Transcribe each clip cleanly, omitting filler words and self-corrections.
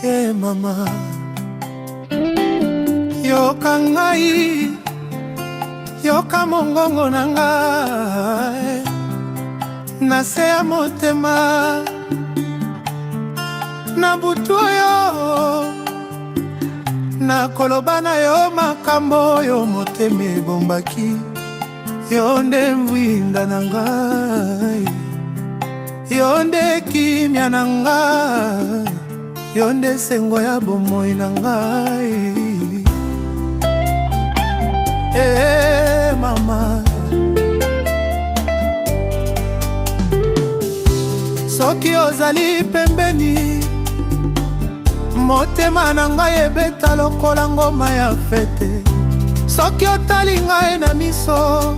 Hey mama, yoka ngai, yoka mongongo na ngai, nase ya motema na butu oyo, na koloba na yo makambo yo motema ebombaki. Yo nde mwinda na ngai, yo nde kimia na ngai, yo nde sengo ya bomoi na ngai. Mama, soki ozali pembeni, motema na ngai ebeta lokola ngoma ya fete. Soki otali ngai na miso,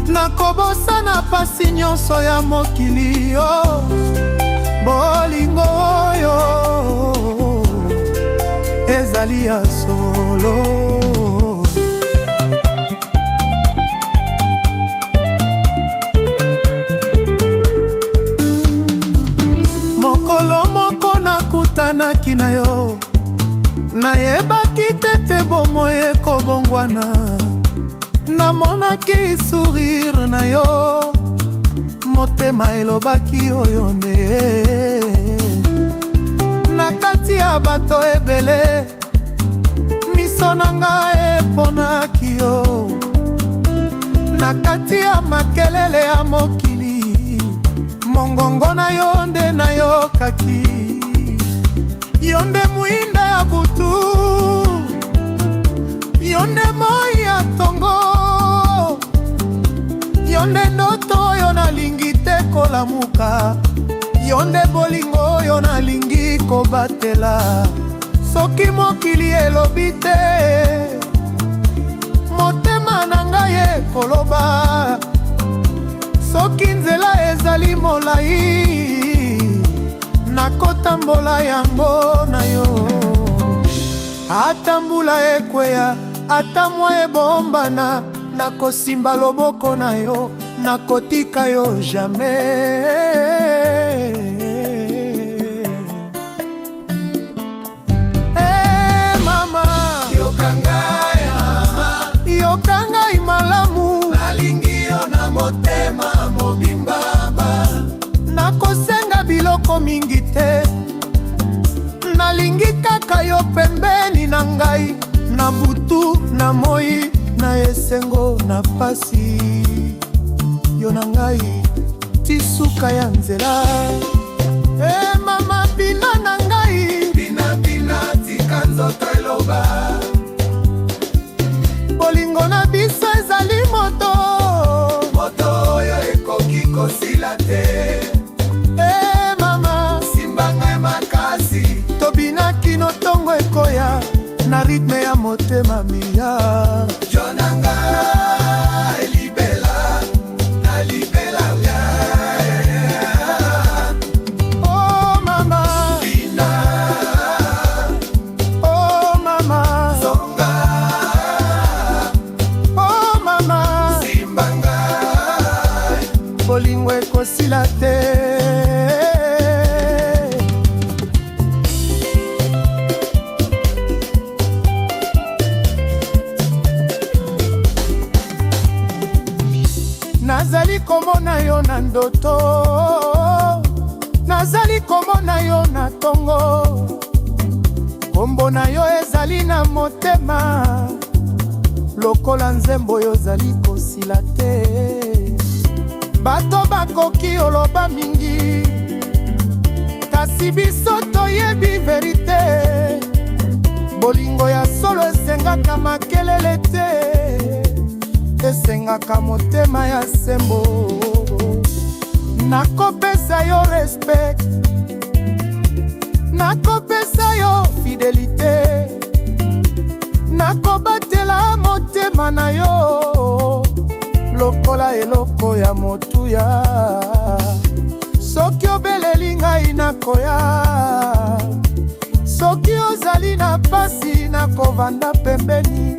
nakobosana pasi nyonso ya mokili yo. Bolingo oyo ezali ya solo. Mokolo moko nakutanaki na yo, nayebaki tete bomoi ekobongwana. Namonaki sourire na yo, motema elobaki oyo nde. Na kati ya bato ebele, miso na ngai eponaki yo. Na kati ya makelele ya mokili, mongongo na yo nde nayokaki. Yo nde mwinda ya butu, yo nde moi ya tongo, yo nde ndoto oyo nalingi te kolamuka, yo nde bolingo oyo nalingi kobatela. Soki mokili elobi te, motema na ngai ekoloba. Soki nzela ezali molai, nakotambola yango na yo. Ata mbula ekweya, ata mwa ebombana, nakosimba loboko na yo, nakotika yo jamais. Mama, yoka ngai mama, yoka ngai malamu, nalingi yo na motema mobimbaba. Nakosenga biloko mingi te, nalingi kaka yo pembeni na ngai, na butu na moi na esengo na pasi. Yo na ngai tisuka ya nzela. Mama, bina na ngai, bina bina tika nzoto eloba. Bolingo na biso ezali moto, moto oyo ekoki kosila te. Mama, simba ngai makasi, tobina kino tongo ekoya, na ritme ya motema mia. Jonanga elibela, na libela ya. Oh mama, bina. Oh mama, zonga. Oh mama, simbanga, bolingo ekosila te. Nazali komona yo na ndoto, nazali komona yo na tongo. Kombo na yo ezali na motema, lokola nzembo yo zali kosila te. Bato bakoki oloba mingi, kasi biso toyebi verite. Bolingo ya solo esengaka makelele te, esengaka motema ya sembo. Nakopesa yo respect, nakopesa yo fidelite, nakobatela motema na yo lokola eloko ya motuya. Soki obeleli ngai nakoya, soki ozali na pasi nakovanda pembeni,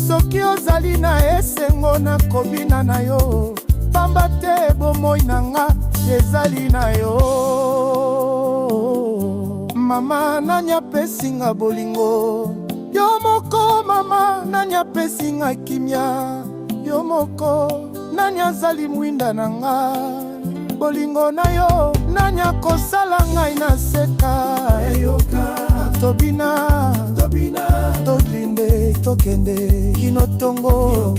soki ozali na esengo nakobina na yo. pamba te bomoi nanga ezali na yo. Mama nani apesinga bolingo, yo moko mama nani apesinga kimia, yo moko nani azali mwinda nanga. Bolingo na yo nani akosala ngai naseka. Tobina tolinde tokende kino tongo.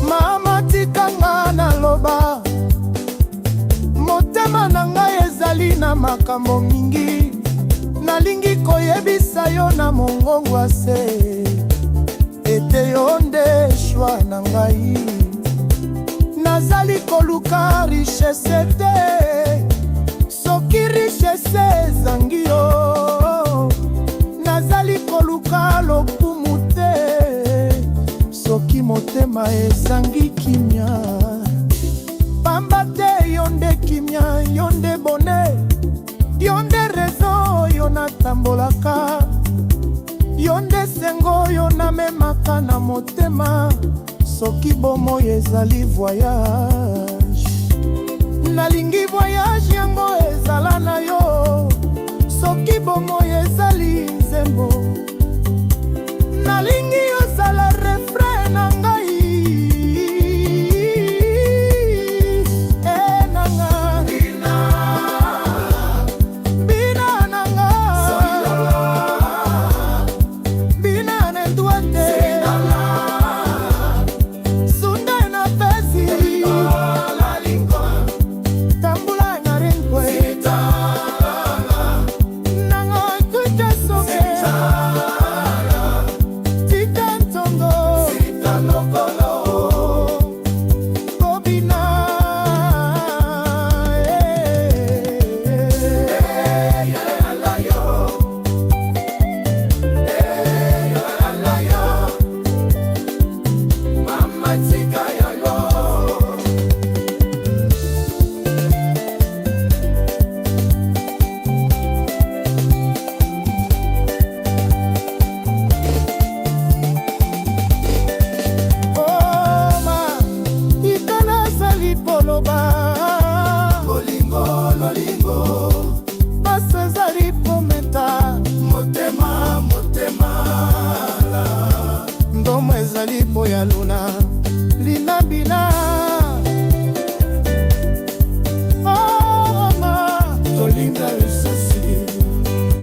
Mama tikanga naloba, motema na ngai ezali na makambo mingi. Nalingi koyebisa yo na mongongo ase, ete yo nde shwa na ngai. Nazali koluka richesse te, soki richesse ezangi yo. Nazali koluka lokumu te, soki motema ezangi kimia. Pamba te yo nde kimia, yo nde bone, yo nde rezo yo natambolaka, yo nde sengo yo namemaka na motema. Soki bomoi ezali voyage, nalingi voyage yango ezala na yo. Soki bomoi